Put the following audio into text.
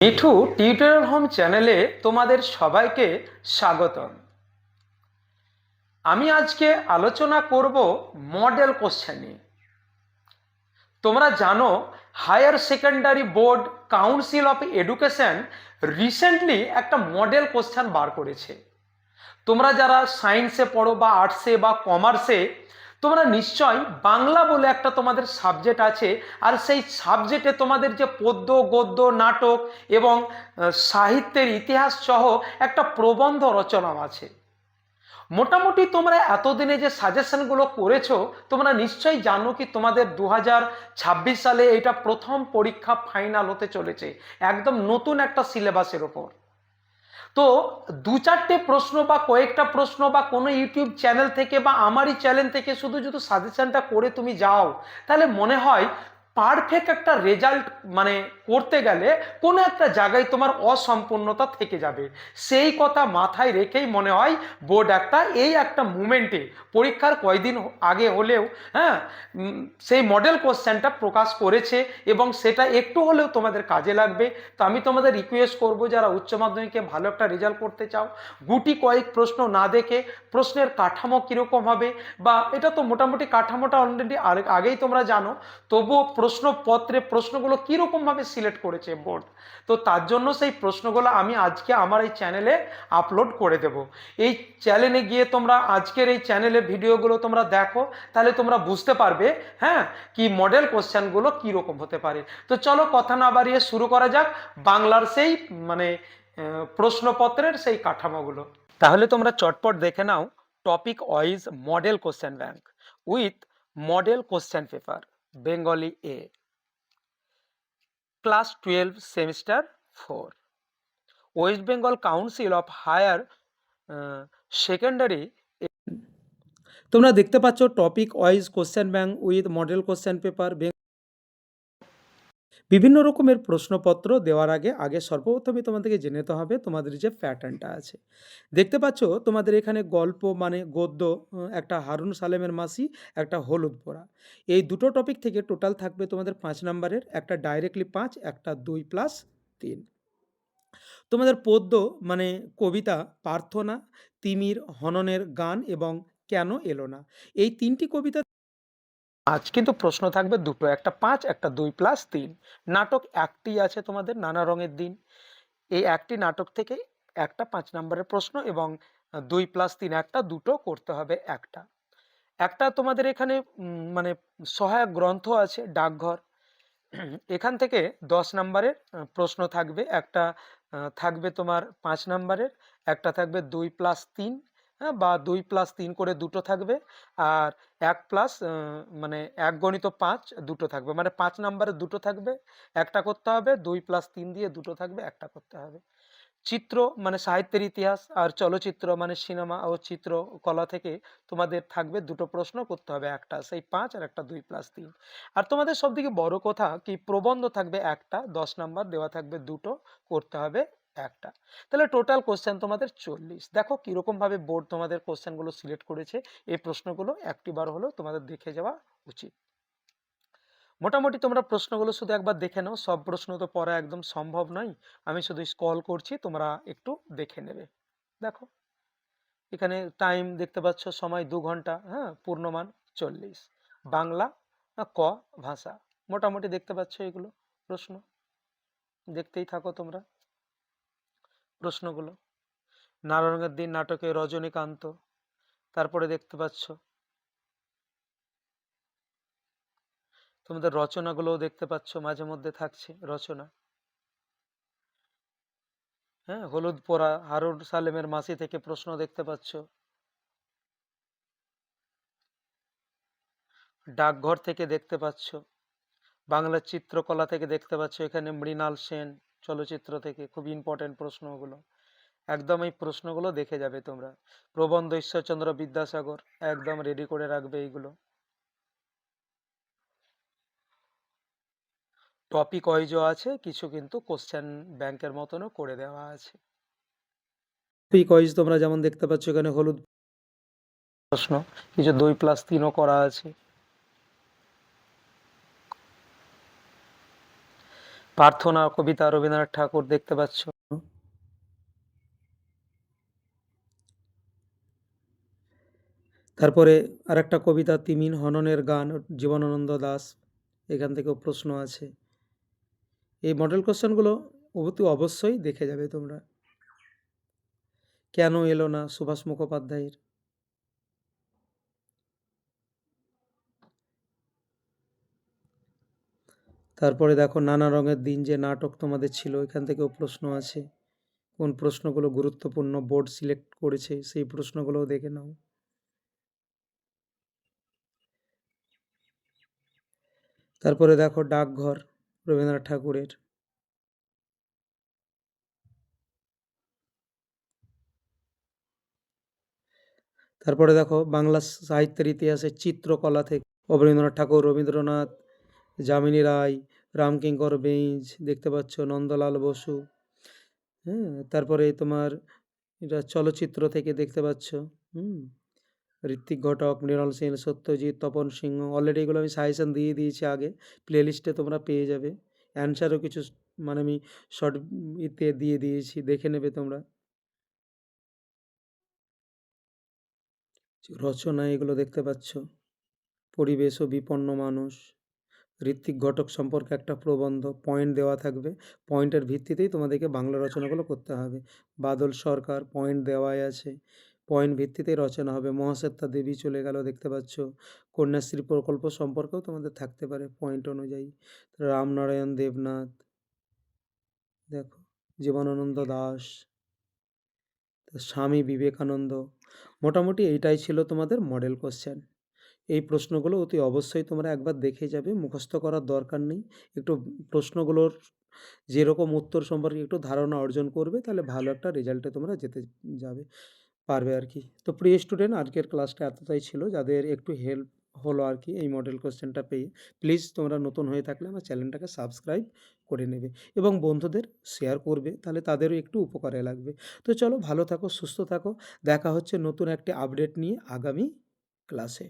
Mithu tutorial home চ্যানেলে তোমাদের সবাইকে স্বাগতম। আমি আজকে আলোচনা করব মডেল কোশ্চেন নিয়ে। তোমরা জানো higher secondary board council of education recently একটা মডেল কোশ্চেন বার করেছে। তোমরা যারা সায়েন্সে পড়ো বা আর্টসে বা কমার্সে, তোমরা নিশ্চয় বাংলা বলে একটা তোমাদের সাবজেক্ট আছে, আর সেই সাবজেক্টে তোমাদের যে পদ্য গদ্য নাটক এবং সাহিত্যের ইতিহাস সহ একটা প্রবন্ধ রচনা আছে। মোটামুটি তোমরা এতদিনে যে সাজেশনগুলো করেছো, তোমরা নিশ্চয়ই জানো কি তোমাদের 2026 সালে এটা প্রথম পরীক্ষা ফাইনাল হতে চলেছে, একদম নতুন একটা সিলেবাসের ওপর। তো দু চারটে প্রশ্ন বা কয়েকটা প্রশ্ন বা কোনো ইউটিউব চ্যানেল থেকে বা আমারই চ্যানেল থেকে শুধু যদি সাজেশনটা করে তুমি যাও, তাহলে মনে হয় পারফেক্ট একটা রেজাল্ট মানে করতে গেলে কোনো একটা জায়গায় তোমার অসম্পূর্ণতা থেকে যাবে। সেই কথা মাথায় রেখেই মনে হয় বোর্ড এই একটা মুমেন্টে পরীক্ষার কয়েকদিন আগে হলেও হ্যাঁ সেই মডেল কোশ্চেনটা প্রকাশ করেছে এবং সেটা একটু হলেও তোমাদের কাজে লাগবে। তো আমি তোমাদের রিকোয়েস্ট করব, যারা উচ্চ মাধ্যমিকে ভালো একটা রেজাল্ট করতে চাও, গুটি কয়েক প্রশ্ন না দেখে প্রশ্নের কাঠামো কীরকম হবে, বা এটা তো মোটামুটি কাঠামোটা অলরেডি আগেই তোমরা জানো, তবুও প্রশ্নপত্রে প্রশ্নগুলো কীরকমভাবে সিলেক্ট করেছে বোর্ড, তো তার জন্য সেই প্রশ্নগুলো আমি আজকে আমার এই চ্যানেলে আপলোড করে দেব। এই চ্যানেলে গিয়ে তোমরা আজকের এই চ্যানেলে ভিডিওগুলো তোমরা দেখো, তাহলে তোমরা বুঝতে পারবে হ্যাঁ কি মডেল কোশ্চেনগুলো কীরকম হতে পারে। তো চলো কথা না বাড়িয়ে শুরু করা যাক বাংলার সেই প্রশ্নপত্রের সেই কাঠামোগুলো। তাহলে তোমরা চটপট দেখে নাও topic wise model question bank with model question paper Bengali A, class 12 semester 4, West Bengal Council of Higher Secondary. তোমরা দেখতে পাচ্ছ topic wise question bank with model question paper. বিভিন্ন রকমের প্রশ্নপত্র দেওয়ার আগে সর্বপ্রথমে তোমাদেরকে জেনে নিতে হবে তোমাদের যে প্যাটার্নটা আছে। দেখতে পাচ্ছ তোমাদের এখানে গল্প মানে গদ্য, একটা হারুন সালেমের মাসি, একটা হলুদ পোড়া, এই দুটো টপিক থেকে টোটাল থাকবে তোমাদের 5 নম্বরের, একটা ডাইরেক্টলি 5, একটা 2+3। তোমাদের পদ্য মানে কবিতা প্রার্থনা, তিমির হননের গান এবং কেন এলো না, এই 3টি কবিতা আজ কিন্তু প্রশ্ন থাকবে দুটো, একটা 5, একটা 2+3। নাটক একটি আছে তোমাদের নানা রঙের দিন, এই একটি নাটক থেকে একটা 5 নম্বরের প্রশ্ন এবং 2+3 একটা দুটো করতে হবে। একটা একটা তোমাদের এখানে মানে সহায়ক গ্রন্থ আছে ডাকঘর, এখান থেকে 10 নম্বরের প্রশ্ন থাকবে। একটা থাকবে তোমার 5 নম্বরের, একটা থাকবে 2+3, হ্যাঁ বা 2+3 করে দুটো থাকবে, আর 1+ মানে 1 গণিত 5 দুটো থাকবে, মানে 5 নম্বরের দুটো থাকবে, একটা করতে হবে, 2+3 দিয়ে দুটো থাকবে, একটা করতে হবে। চিত্র মানে সাহিত্যের ইতিহাস আর চলচ্চিত্র মানে সিনেমা ও চিত্রকলা থেকে তোমাদের থাকবে দুটো প্রশ্ন করতে হবে, একটা সেই 5 আর একটা 2+3। আর তোমাদের সব থেকে বড় কথা কি প্রবন্ধ থাকবে একটা, 10 নাম্বার দেওয়া থাকবে দুটো, করতে হবে একটা। তাহলে টোটাল কোশ্চেন তোমাদের 40। দেখো কিরকম ভাবে বোর্ড তোমাদের কোশ্চেনগুলো সিলেক্ট করেছে, এই প্রশ্নগুলো একটিবার হলেও তোমাদের দেখে যাওয়া উচিত। মোটামুটি তোমরা প্রশ্নগুলো শুধু একবার দেখে নাও, সব প্রশ্ন তো পড়া একদম সম্ভব নয়, আমি শুধু স্ক্রল করছি, তোমরা একটু দেখে নেবে। দেখো এখানে টাইম দেখতে পাচ্ছ, সময় 2 ঘন্টা, হ্যাঁ পূর্ণমান 40, বাংলা ক ভাষা। মোটামুটি দেখতে পাচ্ছ এগুলো প্রশ্ন, দেখতেই থাকো তোমরা প্রশ্নগুলো। নারায়ণের দিন নাটকে রজনীকান্ত, তারপরে দেখতে পাচ্ছ তোমাদের রচনাগুলোও দেখতে পাচ্ছ, মাঝে মধ্যে থাকছে রচনা। হ্যাঁ হলুদ পোড়া হারুন সালেমের মাসি থেকে প্রশ্ন দেখতে পাচ্ছ, ডাকঘর থেকে দেখতে পাচ্ছ, বাংলা চিত্রকলা থেকে দেখতে পাচ্ছ, এখানে মৃণাল সেন চলচ্চিত্র থেকে, খুব ইম্পর্টেন্ট প্রশ্নগুলো, একদম এই প্রশ্নগুলো দেখে যাবে তোমরা। প্রবন্ধ ঈশ্বরচন্দ্র বিদ্যাসাগর, একদম রেডি করে রাখবে এইগুলো। টপিক ওয়াইজও আছে কিছু, কিন্তু কোশ্চেন ব্যাংকের মতনও করে দেওয়া আছে। টপিক ওয়াইজ তোমরা যেমন দেখতে পাচ্ছ এখানে হলুদ প্রশ্ন, কিছু 2+3ও করা আছে। প্রার্থনা কবিতা রবীন্দ্রনাথ ঠাকুর দেখতে পাচ্ছ। তারপরে আরেকটা কবিতা তিমির হননের গান জীবনানন্দ দাশ, এখান থেকেও প্রশ্ন আছে। এই মডেল কোশ্চেনগুলো অতি অবশ্যই দেখে যাবে তোমরা। কেন এলো না সুভাষ মুখোপাধ্যায়ের। তারপরে দেখো নানা রঙের দিন যে নাটক তোমাদের ছিল, এখান থেকেও প্রশ্ন আছে। কোন প্রশ্নগুলো গুরুত্বপূর্ণ বোর্ড সিলেক্ট করেছে সেই প্রশ্নগুলোও দেখে নাও। তারপরে দেখো ডাকঘর রবীন্দ্রনাথ ঠাকুরের। তারপরে দেখো বাংলা সাহিত্যের ইতিহাসে চিত্রকলা থেকে রবীন্দ্রনাথ ঠাকুর, রবীন্দ্রনাথ, যামিনী রায়, রামকিঙ্কর বেইজ দেখতে পাচ্ছ, নন্দলাল বসু। হ্যাঁ, তারপরে তোমার এটা চলচ্চিত্র থেকে দেখতে পাচ্ছ। হুম, ঋত্বিক ঘটক, মৃণাল সেন, সত্যজিৎ, তপন সিংহ। অলরেডি এগুলো আমি সাজেশন দিয়ে দিয়েছি আগে, প্লে লিস্টে তোমরা পেয়ে যাবে। অ্যান্সারও কিছু মানে আমি শর্ট ইতে দিয়ে দিয়েছি, দেখে নেবে তোমরা। রচনা এগুলো দেখতে পাচ্ছ, পরিবেশ ও বিপন্ন মানুষ। ঋত্বিক ঘটক সম্পর্কে একটা প্রবন্ধ, পয়েন্ট দেওয়া থাকবে, পয়েন্টের ভিত্তিতেই তোমাদেরকে বাংলা রচনাগুলো করতে হবে। বাদল সরকার, পয়েন্ট দেওয়াই আছে, পয়েন্ট ভিত্তিতেই রচনা হবে। মহাশ্বেতা দেবী চলে গেল দেখতে পাচ্ছ। কন্যাশ্রী প্রকল্প সম্পর্কেও তোমাদের থাকতে পারে পয়েন্ট অনুযায়ী। রামনারায়ণ দেবনাথ দেখো, জীবনানন্দ দাশ, স্বামী বিবেকানন্দ। মোটামুটি এইটাই ছিল তোমাদের মডেল কোশ্চেন। এই প্রশ্নগুলো অতি অবশ্যই তোমরা একবার দেখে যাবে, মুখস্থ করার দরকার নেই। একটু প্রশ্নগুলোর যেরকম উত্তর সম্পর্কে একটু ধারণা অর্জন করবে, তাহলে ভালো একটা রেজাল্টে তোমরা যেতে যাবে পারবে আর কি। তো প্রিয় স্টুডেন্ট, আজকের ক্লাসটা এতটাই ছিল। যাদের একটু হেল্প হলো আর কি এই মডেল কোশ্চেনটা পেয়ে, প্লিজ তোমরা নতুন হয়ে থাকলে আমার চ্যানেলটাকে সাবস্ক্রাইব করে নেবে এবং বন্ধুদের শেয়ার করবে, তাহলে তাদেরও একটু উপকারে লাগবে। তো চলো, ভালো থাকো, সুস্থ থাকো। দেখা হচ্ছে নতুন একটি আপডেট নিয়ে আগামী ক্লাসে।